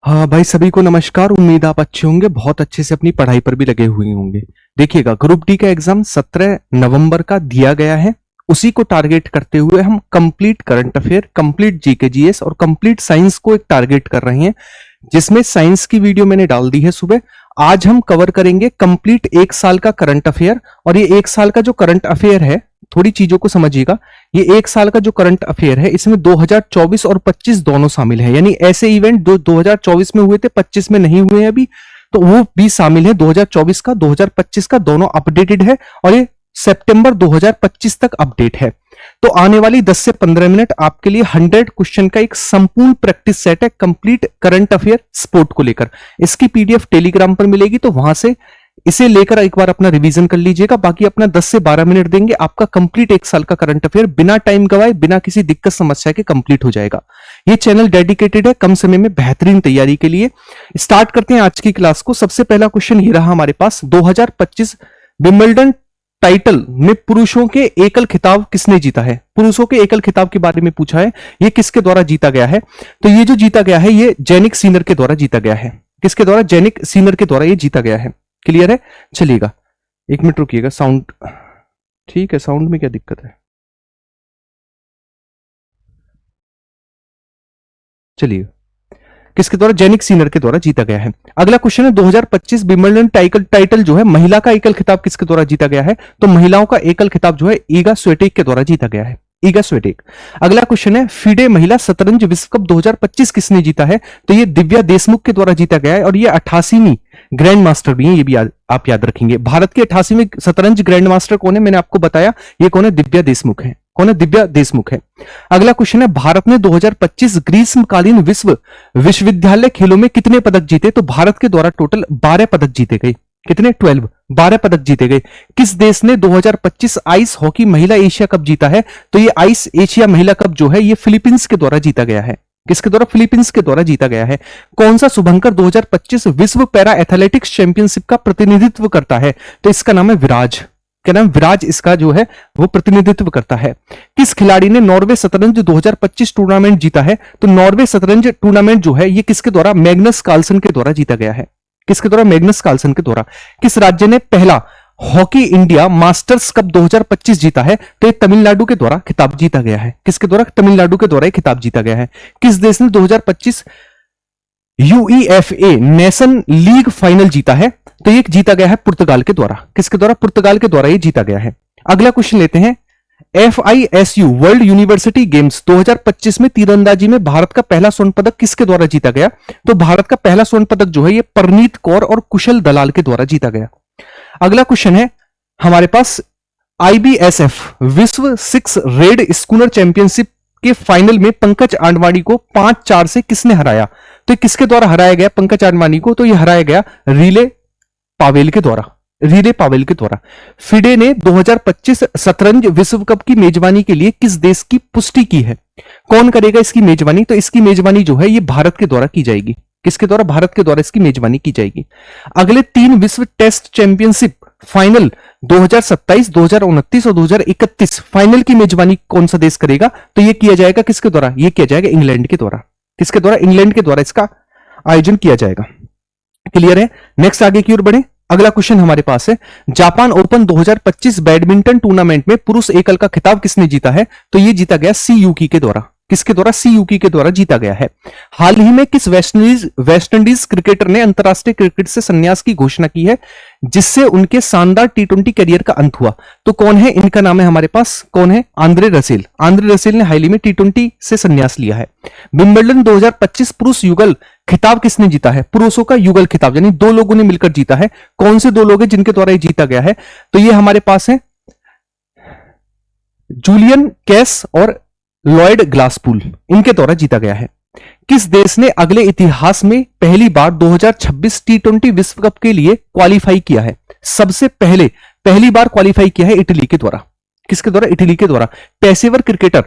हाँ भाई, सभी को नमस्कार। उम्मीद आप अच्छे होंगे, बहुत अच्छे से अपनी पढ़ाई पर भी लगे हुए होंगे। देखिएगा, ग्रुप डी का एग्जाम 17 नवंबर का दिया गया है। उसी को टारगेट करते हुए हम complete current affair, complete GK GS और कंप्लीट साइंस को एक टारगेट कर रहे हैं, जिसमें साइंस की वीडियो मैंने डाल दी है सुबह। आज हम कवर करेंगे कंप्लीट एक साल का करंट अफेयर। और ये एक साल का जो करंट अफेयर है, थोड़ी चीजों को समझिएगा। ये एक साल का जो करंट अफेयर है, इसमें 2024 और 25 दोनों शामिल है। यानी ऐसे इवेंट जो 2024 में हुए थे 25 में नहीं हुए हैं अभी, तो वो भी शामिल है। 2024 का 2025 का दोनों अपडेटेड है और ये सितंबर 2025 तक अपडेट है। तो आने वाली 10 से 15 मिनट आपके लिए 100 क्वेश्चन का एक संपूर्ण प्रैक्टिस सेट है, कंप्लीट करंट अफेयर स्पोर्ट को लेकर। इसकी पीडीएफ टेलीग्राम पर मिलेगी, तो वहां से इसे लेकर एक बार अपना रिवीजन कर लीजिएगा। बाकी अपना 10 से 12 मिनट देंगे, आपका कंप्लीट एक साल का करंट अफेयर बिना टाइम गवाए, बिना किसी दिक्कत समस्या के कंप्लीट हो जाएगा। ये चैनल डेडिकेटेड है कम समय में बेहतरीन तैयारी के लिए। स्टार्ट करते हैं आज की क्लास को। सबसे पहला क्वेश्चन ये रहा हमारे पास, 2025 विंबलडन टाइटल में पुरुषों के एकल खिताब किसने जीता है? पुरुषों के एकल खिताब के बारे में पूछा है। ये किसके द्वारा जीता गया है? तो ये जो जीता गया है, ये जेनिक सीनर के द्वारा जीता गया है। किसके द्वारा? जेनिक सीनर के द्वारा ये जीता गया है। क्लियर है? चलिएगा, एक मिनट रुकिएगा। साउंड ठीक है? साउंड में क्या दिक्कत है? चलिए, किसके द्वारा? जेनिक सीनर के द्वारा जीता गया है। अगला क्वेश्चन है, 2025 विंबलडन टाइटल जो है महिला का एकल खिताब किसके द्वारा जीता गया है? तो महिलाओं का एकल खिताब जो है ईगा स्विटेक के द्वारा जीता गया है। ईगा स्विटेक। अगला क्वेश्चन है, फीडे महिला शतरंज विश्व कप 2025 किसने जीता है? तो ये दिव्या देशमुख के द्वारा जीता गया है और ये 88वीं ग्रैंड मास्टर भी है। ये भी आप याद रखेंगे। भारत के 88वीं शतरंज ग्रैंड मास्टर कौन है? मैंने आपको बताया, ये कौन है? दिव्या देशमुख है। कौन है? दिव्या देशमुख है। अगला क्वेश्चन है, भारत ने 2025 ग्रीष्मकालीन विश्वविद्यालय खेलों में कितने पदक जीते? तो भारत के द्वारा टोटल 12 पदक जीते गए। कितने? 12 पदक जीते गए। किस देश ने 2025 आइस हॉकी महिला एशिया कप जीता है? तो ये आइस एशिया महिला कप जो है, ये फिलीपींस के द्वारा जीता गया है। किसके द्वारा? फिलीपींस के द्वारा जीता गया है। कौन सा शुभंकर 2025 विश्व पैरा एथलेटिक्स चैंपियनशिप का प्रतिनिधित्व करता है? तो इसका नाम है विराज। क्या नाम? विराज इसका जो है वो प्रतिनिधित्व करता है। किस खिलाड़ी ने नॉर्वे शतरंज 2025 टूर्नामेंट जीता है? तो नॉर्वे शतरंज टूर्नामेंट जो है, ये किसके द्वारा? मैग्नस कार्लसन के द्वारा जीता गया है। किसके द्वारा? मैग्नस कार्लसन के द्वारा। किस राज्य ने पहला हॉकी इंडिया मास्टर्स कप 2025 जीता है? तो ये तमिलनाडु के द्वारा खिताब जीता गया है। किसके द्वारा? तमिलनाडु के द्वारा खिताब जीता गया है। किस देश ने 2025 यूईएफए नेशन लीग फाइनल जीता है? तो ये जीता गया है पुर्तगाल के द्वारा। किसके द्वारा? पुर्तगाल के द्वारा ये जीता गया है। अगला क्वेश्चन लेते हैं, FISU वर्ल्ड यूनिवर्सिटी गेम्स 2025 में तीरंदाजी में भारत का पहला स्वर्ण पदक किसके द्वारा जीता गया? तो भारत का पहला स्वर्ण पदक जो है, ये परनीत कौर और कुशल दलाल के द्वारा जीता गया। अगला क्वेश्चन है हमारे पास, IBSF विश्व 6 रेड स्कूनर चैंपियनशिप के फाइनल में पंकज आडवाणी को 5-4 से किसने हराया? तो किसके द्वारा हराया गया पंकज आडवाणी को? तो यह हराया गया रिले पावेल के द्वारा। रिले पावेल के द्वारा। फिडे ने 2025 शतरंज विश्व कप की मेजबानी के लिए किस देश की पुष्टि की है? कौन करेगा इसकी मेजबानी? तो इसकी मेजबानी जो है, ये भारत के द्वारा की जाएगी। किसके द्वारा? भारत के द्वारा इसकी मेजबानी की जाएगी। अगले 3 विश्व टेस्ट चैंपियनशिप फाइनल 2027, 2029 और 2031 फाइनल की मेजबानी कौन सा देश करेगा? तो यह किया जाएगा किसके द्वारा? यह किया जाएगा इंग्लैंड के द्वारा। किसके द्वारा? इंग्लैंड के द्वारा इसका आयोजन किया जाएगा। क्लियर है? नेक्स्ट आगे की ओर बढ़े। अगला क्वेश्चन हमारे पास है, जापान ओपन 2025 बैडमिंटन टूर्नामेंट में पुरुष एकल का खिताब किसने जीता है? तो यह जीता गया सी यूकी के द्वारा। किसके द्वारा? सी यूकी के द्वारा जीता गया है। हाल ही में किस वेस्ट इंडीज क्रिकेटर ने अंतरराष्ट्रीय क्रिकेट से संन्यास की घोषणा की है, जिससे उनके शानदार T20 करियर का अंत हुआ? तो कौन है? इनका नाम है हमारे पास, कौन है? Andre Russell. आंद्रे रसेल ने हाल ही में T20 से संन्यास लिया है। विंबलडन 2025 पुरुष युगल खिताब किसने जीता है? पुरुषों का युगल खिताब, यानी 2 लोगों ने मिलकर जीता है। कौन से 2 लोग हैं जिनके द्वारा ये जीता गया है? तो ये हमारे पास है जूलियन कैस और लॉयड ग्लासपूल, इनके द्वारा जीता गया है। किस देश ने अगले इतिहास में पहली बार 2026 T20 विश्व कप के लिए क्वालिफाई किया है? सबसे पहली बार क्वालिफाई किया है इटली के द्वारा। किसके द्वारा? इटली के द्वारा। पेशेवर क्रिकेटर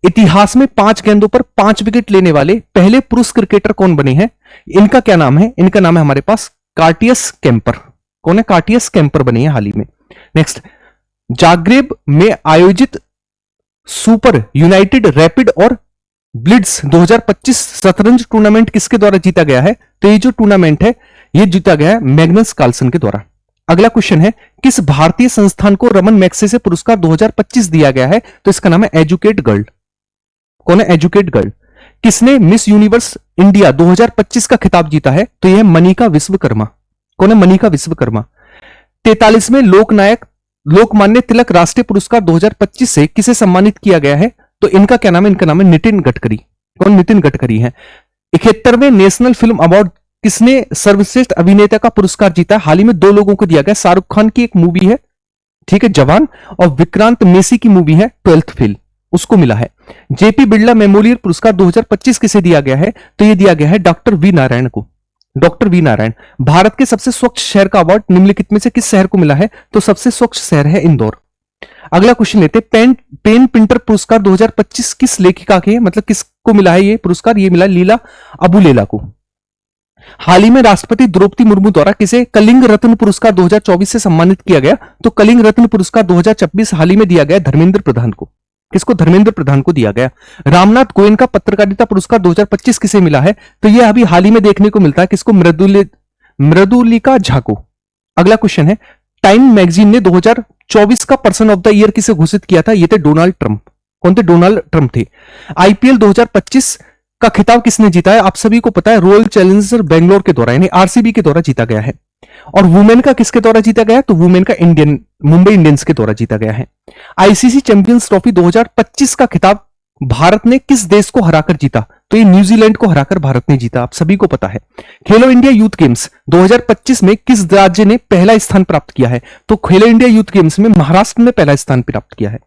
इतिहास में 5 गेंदों पर 5 विकेट लेने वाले पहले पुरुष क्रिकेटर कौन बने हैं? इनका क्या नाम है? इनका नाम है हमारे पास कार्टियस कैंपर। कौन है? कार्टियस कैंपर बने हैं हाल ही में। नेक्स्ट, जाग्रेब में आयोजित सुपर यूनाइटेड रैपिड और ब्लिट्स 2025 शतरंज टूर्नामेंट किसके द्वारा जीता गया है? तो ये जो टूर्नामेंट है ये जीता गया है मैग्नस कार्लसन के द्वारा। अगला क्वेश्चन है, किस भारतीय संस्थान को रमन मैग्सेसे पुरस्कार 2025 दिया गया है? तो इसका नाम है एजुकेट गर्ल। कौन है एजुकेट गर्ल? किसने मिस यूनिवर्स इंडिया 2025 का खिताब जीता है? तो यह मनिका विश्वकर्मा। कौन है? मनिका विश्वकर्मा। 43वें लोकनायक लोकमान्य तिलक राष्ट्रीय पुरस्कार 2025 से किसे सम्मानित किया गया है? तो इनका क्या नाम है? इनका नाम है नितिन गडकरी। कौन? नितिन गडकरी है। 71वें नेशनल फिल्म अवार्ड किसने सर्वश्रेष्ठ अभिनेता का पुरस्कार जीता? हाल ही में दो लोगों को दिया गया। शाहरुख खान की एक मूवी है, ठीक है, जवान, और विक्रांत मेसी की मूवी है 12th फेल, उसको मिला है। जेपी बिरला मेमोरियल पुरस्कार 2025 किसे दिया गया है? तो यह दिया गया है डॉक्टर वी नारायण को। Doctor V Narayan. भारत के सबसे स्वच्छ शहर का अवार्ड निम्नलिखित में से किस शहर को मिला है? तो सबसे स्वच्छ शहर है इंदौर। अगला क्वेश्चन लेते हैं, पेन पिंटर पुरस्कार 2025 किस लेखिका के, मतलब किसको मिला है ये पुरस्कार? ये मिला लीला अबुलेला को। हाल ही में राष्ट्रपति द्रौपदी मुर्मू द्वारा किसे कलिंग रत्न पुरस्कार 2024 से सम्मानित किया गया? तो कलिंग रत्न पुरस्कार 2026 हाल ही में दिया गया धर्मेंद्र प्रधान को। किसको? धर्मेंद्र प्रधान को दिया गया। रामनाथ गोयनका पत्रकारिता पुरस्कार 2025 किसे मिला है? तो यह अभी हाल ही में देखने को मिलता है। किसको? मृदुलिका झा को। अगला क्वेश्चन है, टाइम मैगजीन ने 2024 का पर्सन ऑफ द ईयर किसे घोषित किया था? ये थे डोनाल्ड ट्रंप। कौन थे? डोनाल्ड ट्रंप थे। आईपीएल 2025 का खिताब किसने जीता है? आप सभी को पता है, रॉयल चैलेंजर्स बेंगलोर के द्वारा यानी आरसीबी के द्वारा जीता गया है। और वुमेन का किसके द्वारा जीता गया? तो वुमेन का मुंबई इंडियंस के द्वारा जीता गया है। आईसीसी चैंपियंस ट्रॉफी 2025 का खिताब भारत ने किस देश को हराकर जीता? तो ये न्यूजीलैंड को हराकर भारत ने जीता, आप सभी को पता है। खेलो इंडिया यूथ गेम्स 2025 में किस राज्य ने पहला स्थान प्राप्त किया है? तो खेलो इंडिया यूथ गेम्स में महाराष्ट्र ने पहला स्थान प्राप्त किया है।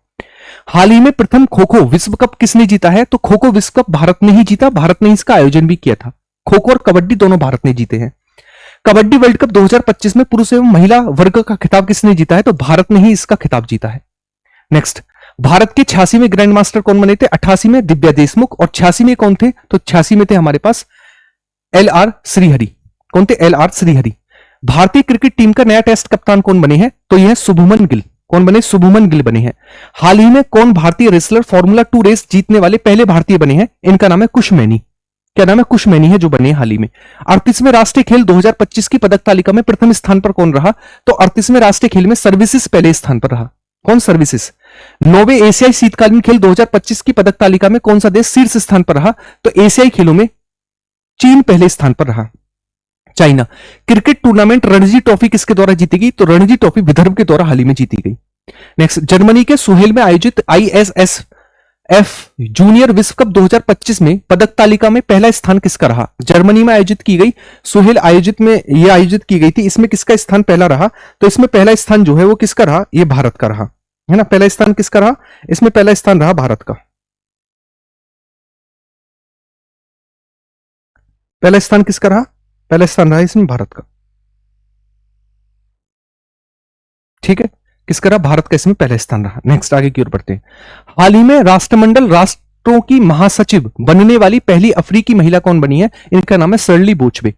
हाल ही में प्रथम खो खो विश्व कप किसने जीता है? तो खो खो विश्व कप भारत ने ही जीता, भारत ने इसका आयोजन भी किया था। खो खो और कबड्डी दोनों भारत ने जीते हैं। कबड्डी वर्ल्ड कप 2025 में पुरुष एवं महिला वर्ग का खिताब किसने जीता है? तो भारत ने ही इसका खिताब जीता है। नेक्स्ट, भारत के 86वें ग्रैंड मास्टर कौन बने थे? 88 में दिव्या देशमुख। और 86 में कौन थे? तो 86 में थे हमारे पास LR श्रीहरि। कौन थे? LR श्रीहरि। भारतीय क्रिकेट टीम का नया टेस्ट कप्तान कौन बने हैं? तो यह शुभमन गिल। कौन बने? शुभमन गिल बने हैं। हाल ही में कौन भारतीय रेसलर फॉर्मूला 2 रेस जीतने वाले पहले भारतीय बने हैं? इनका नाम है कुश मैनी। क्या नाम है? कुश मैनी है जो बने हाल ही में। 38वें राष्ट्रीय खेल 2025 की पदक तालिका में प्रथम स्थान पर कौन रहा? तो 38वें राष्ट्रीय खेल में सर्विसेज पहले स्थान पर रहा। कौन? सर्विसेज। 9वें एशियाई शीतकालीन खेल 2025 की पदक तालिका में कौन सा देश शीर्ष स्थान पर रहा? तो एशियाई खेलों में चीन पहले स्थान पर रहा, China. Cricket tournament Ranji trophy किसके द्वारा जीती गई? तो रणजी ट्रॉफी विदर्भ के द्वारा हाल ही में जीती गई। नेक्स्ट, जर्मनी के सुहेल में आयोजित ISSF जूनियर विश्व कप 2025 में पदक तालिका में पहला स्थान किसका रहा? जर्मनी में आयोजित की गई सुहेल आयोजित की गई थी, इसमें किसका स्थान पहला रहा? तो इसमें पहला स्थान जो है वो किसका रहा? ये भारत का रहा, है ना। पहला स्थान किसका रहा? इसमें पहला स्थान रहा भारत का। पहला स्थान किसका रहा? पहला स्थान रहा इसमें भारत का, ठीक है। किसका रहा? भारत का इसमें पहला स्थान रहा। नेक्स्ट, आगे की ओर बढ़ते हैं। हाल ही में राष्ट्रमंडल राष्ट्रों की महासचिव बनने वाली पहली अफ्रीकी महिला कौन बनी है? इनका नाम है शर्ली बोचबे।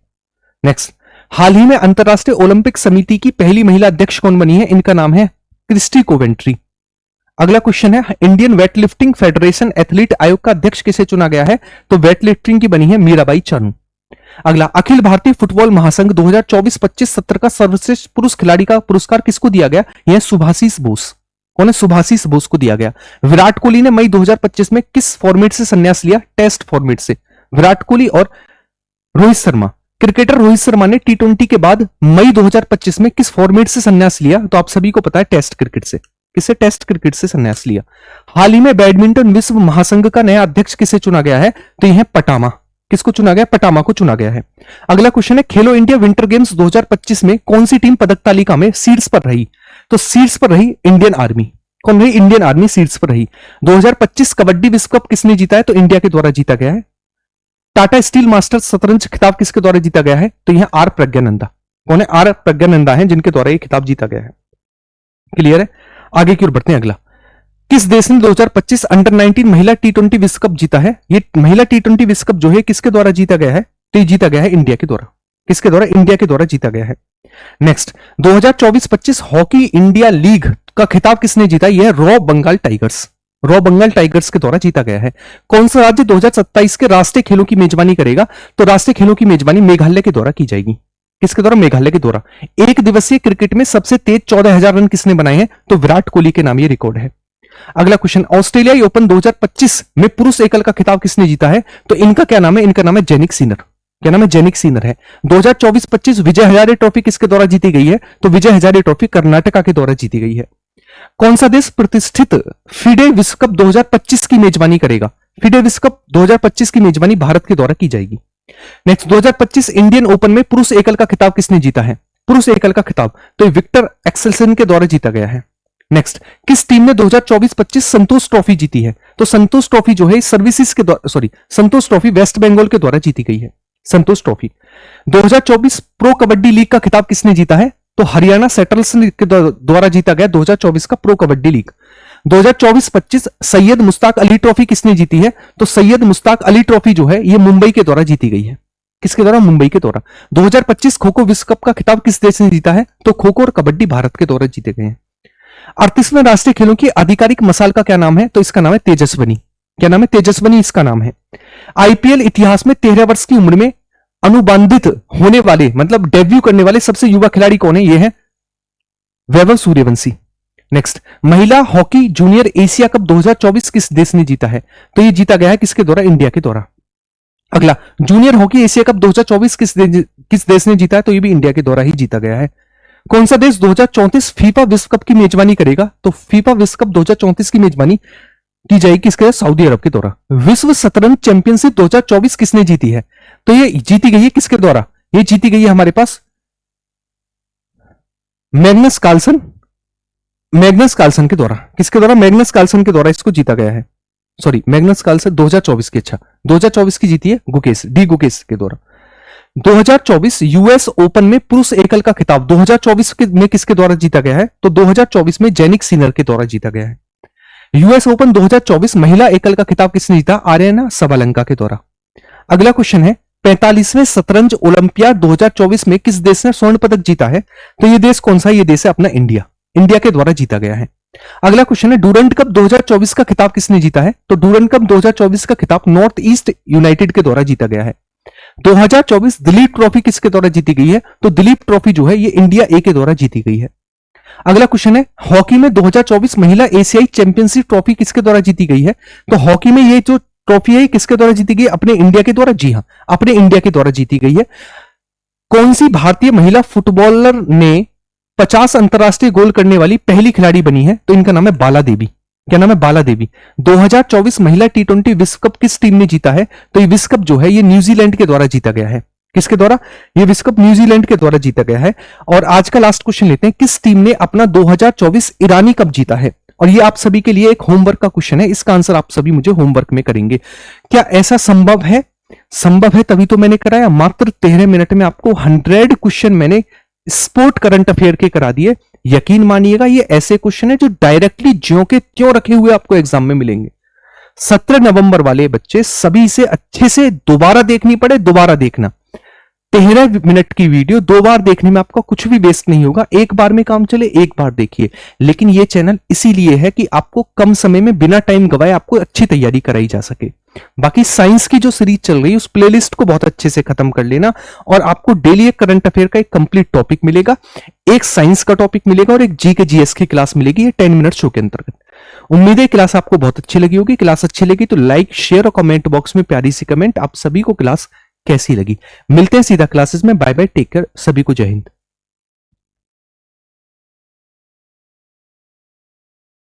नेक्स्ट, हाल ही में अंतरराष्ट्रीय ओलंपिक समिति की पहली महिला अध्यक्ष कौन बनी है? इनका नाम है क्रिस्टी कोवेंट्री। अगला क्वेश्चन है, इंडियन वेटलिफ्टिंग फेडरेशन एथलीट आयोग का अध्यक्ष किसे चुना गया है? तो वेटलिफ्टिंग की बनी है मीराबाई चानू। अगला, अखिल भारतीय फुटबॉल महासंघ 2024-25-70 का सर्वश्रेष्ठ पुरुष खिलाड़ी का पुरस्कार किसको दिया गया? यह सुभाषिस बोस। कौन है? सुभाषिस बोस को दिया गया। विराट कोहली ने मई 2025 में किस फॉर्मेट से संन्यास लिया? टेस्ट फॉर्मेट से। विराट कोहली और रोहित शर्मा, क्रिकेटर रोहित शर्मा ने T20 के बाद मई 2025 में किस फॉर्मेट से संन्यास लिया? तो आप सभी को पता है, टेस्ट क्रिकेट से। किसे? टेस्ट क्रिकेट से संन्यास लिया। हाल ही में बैडमिंटन विश्व महासंघ का नया अध्यक्ष किसे चुना गया है? तो यह पटामा। किसको चुना गया? पटामा को चुना गया है। अगला क्वेश्चन है, खेलो इंडिया विंटर गेम्स 2025 में कौन सी टीम पदक तालिका में शीर्ष पर रही? तो शीर्ष पर रही इंडियन आर्मी। कौन रही? इंडियन आर्मी शीर्ष पर रही। 2025 कबड्डी विश्व कप किसने जीता है? तो इंडिया के द्वारा जीता गया है। टाटा स्टील मास्टर्स शतरंज खिताब किसके द्वारा जीता गया है? तो यह आर प्रज्ञानंदा। कौन है? आर प्रज्ञानंदा है जिनके द्वारा यह खिताब जीता गया है। क्लियर है? आगे की ओर बढ़ते हैं। अगला, किस देश ने 2025 अंडर 19 महिला T20 विश्व कप जीता है? ये महिला T20 विश्व कप जो है किसके द्वारा जीता गया है? तो ये जीता गया है इंडिया के द्वारा। किसके द्वारा? इंडिया के द्वारा जीता गया है। नेक्स्ट, 2024-25 हॉकी इंडिया लीग का खिताब किसने जीता? यह रॉ बंगाल टाइगर्स। रॉ बंगाल टाइगर्स के द्वारा जीता गया है। कौन सा राज्य 2027 के राष्ट्रीय खेलों की मेजबानी करेगा? तो राष्ट्रीय खेलों की मेजबानी मेघालय के द्वारा की जाएगी। किसके द्वारा? मेघालय के द्वारा। एक दिवसीय क्रिकेट में सबसे तेज 14,000 रन किसने बनाए हैं? तो विराट कोहली के नाम ये रिकॉर्ड है। अगला क्वेश्चन, ऑस्ट्रेलियाई ओपन 2025 में पुरुष एकल का खिताब किसने जीता है? तो इनका क्या नाम है? इनका नाम है जेनिक सिनर। क्या नाम है? जेनिक सिनर है। 2024-25 विजय हजारे ट्रॉफी किसके द्वारा जीती गई है? तो विजय हजारे ट्रॉफी कर्नाटका के द्वारा जीती गई है। कौन सा देश प्रतिष्ठित फिडे विश्व कप 2025 की मेजबानी करेगा? फिडे विश्व कप 2025 की मेजबानी भारत के द्वारा की जाएगी। नेक्स्ट, 2025 इंडियन ओपन में पुरुष एकल का खिताब किसने जीता है? पुरुष एकल का खिताब तो विक्टर एक्सेल्सन के द्वारा जीता गया है। नेक्स्ट, किस टीम ने 2024-25 संतोष ट्रॉफी जीती है? तो संतोष ट्रॉफी जो है सर्विसेज के द्वारा, संतोष ट्रॉफी वेस्ट बंगाल के द्वारा जीती गई है। संतोष ट्रॉफी 2024 प्रो कबड्डी लीग का खिताब किसने जीता है? तो हरियाणा सेटल्स के द्वारा जीता गया 2024 का pro kabaddi league. 2024-25 Syed Mushtaq Ali trophy किसने जीती है? तो सैयद मुश्ताक अली ट्रॉफी जो है ये मुंबई के द्वारा जीती गई है। किसके द्वारा? मुंबई के द्वारा। 2025 खो खो विश्व कप का खिताब किस देश ने जीता है? तो खो खो और कबड्डी भारत के द्वारा जीते गए हैं। 38वें राष्ट्रीय खेलों की आधिकारिक मसाल का क्या नाम है? तो इसका नाम है तेजस्वनी। क्या नाम है? तेजस्वनी इसका नाम है। आईपीएल इतिहास में 13 वर्ष की उम्र में अनुबंधित होने वाले, मतलब डेब्यू करने वाले सबसे युवा खिलाड़ी कौन है? ये है वैभव सूर्यवंशी। नेक्स्ट, महिला हॉकी जूनियर एशिया कप 2024 किस देश ने जीता है? तो ये जीता गया है किसके द्वारा? इंडिया के द्वारा। अगला, जूनियर हॉकी एशिया कप 2024 किस देश ने जीता है? तो ये भी इंडिया के द्वारा ही जीता गया है। कौन सा देश 2034 फीफा विश्व कप की मेजबानी करेगा? तो फीफा विश्व कप 2034 की मेजबानी की जाएगी किसके? सऊदी अरब के द्वारा। विश्व शतरंज चैंपियनशिप 2024 किसने जीती है? तो ये जीती गई है किसके द्वारा? ये जीती गई है हमारे पास मैग्नस कार्लसन। मैग्नस कार्लसन के द्वारा। किसके द्वारा? मैग्नस कार्लसन के द्वारा इसको जीता गया है। सॉरी, मैग्नस कार्लसन 2024 की, अच्छा 2024 की जीती है गुकेश, डी गुकेश के द्वारा। 2024 यूएस ओपन में पुरुष एकल का खिताब 2024 में किसके द्वारा जीता गया है? तो 2024 में जेनिक सिनर के द्वारा जीता गया है। यूएस ओपन 2024 महिला एकल का खिताब किसने जीता? आर्यना सबालंका के द्वारा। अगला क्वेश्चन है, 45वें शतरंज ओलंपियाड 2024 में किस देश ने स्वर्ण पदक जीता है? तो ये देश कौन सा है? ये देश है अपना इंडिया। इंडिया के द्वारा जीता गया है। अगला क्वेश्चन है, डूरंड कप 2024 का खिताब किसने जीता है? तो डूरंड कप 2024 का खिताब नॉर्थ ईस्ट यूनाइटेड के द्वारा जीता गया है। 2024 दिलीप ट्रॉफी किसके द्वारा जीती गई है? तो दिलीप ट्रॉफी जो है ये इंडिया ए के द्वारा जीती गई है। अगला क्वेश्चन है, हॉकी में 2024 महिला एशियाई चैंपियनशिप ट्रॉफी किसके द्वारा जीती गई है? तो हॉकी में ये जो ट्रॉफी है किसके द्वारा जीती गई? अपने इंडिया के द्वारा। जी हां, अपने इंडिया के द्वारा जीती गई है। कौन सी भारतीय महिला फुटबॉलर ने 50 अंतरराष्ट्रीय गोल करने वाली पहली खिलाड़ी बनी है? तो इनका नाम है बाला देवी। क्या नाम है? बाला देवी। 2024 महिला टी20 विश्व कप किस टीम ने जीता है? तो ये विश्व कप जो है ये न्यूजीलैंड के द्वारा जीता गया है। किसके द्वारा? ये विश्व कप न्यूजीलैंड के द्वारा जीता गया है। और आज का लास्ट क्वेश्चन लेते हैं, किस टीम ने अपना 2024 ईरानी कप जीता है? और ये आप सभी के लिए एक होमवर्क का क्वेश्चन है, इसका आंसर आप सभी मुझे होमवर्क में करेंगे। क्या ऐसा संभव है? संभव है तभी तो मैंने कराया। मात्र 13 मिनट में आपको 100 क्वेश्चन मैंने स्पोर्ट करंट अफेयर के करा दिए। यकीन मानिएगा ये ऐसे क्वेश्चन है जो डायरेक्टली ज्यों के त्यों रखे हुए आपको एग्जाम में मिलेंगे। 17 नवंबर वाले बच्चे सभी से अच्छे से दोबारा देखनी पड़े, दोबारा देखना। 13 मिनट की वीडियो 2 बार देखने में आपका कुछ भी वेस्ट नहीं होगा। एक बार में काम चले, एक बार देखिए। लेकिन ये चैनल इसीलिए है कि आपको कम समय में बिना टाइम गवाए आपको अच्छी तैयारी कराई जा सके। बाकी साइंस की जो सीरीज चल रही है उस प्लेलिस्ट को बहुत अच्छे से खत्म कर लेना और आपको डेली एक करंट अफेयर का एक कंप्लीट टॉपिक मिलेगा, एक साइंस का टॉपिक मिलेगा और एक जी के जीएस की क्लास मिलेगी, ये 10 मिनट शो के अंतर्गत। उम्मीद है क्लास आपको बहुत अच्छी लगी होगी। क्लास अच्छी लगी तो लाइक, शेयर और कमेंट बॉक्स में प्यारी सी कमेंट। आप सभी को क्लास कैसी लगी? मिलते हैं सीधा क्लासेस में। बाय बाय, टेक केयर, सभी को जय हिंद।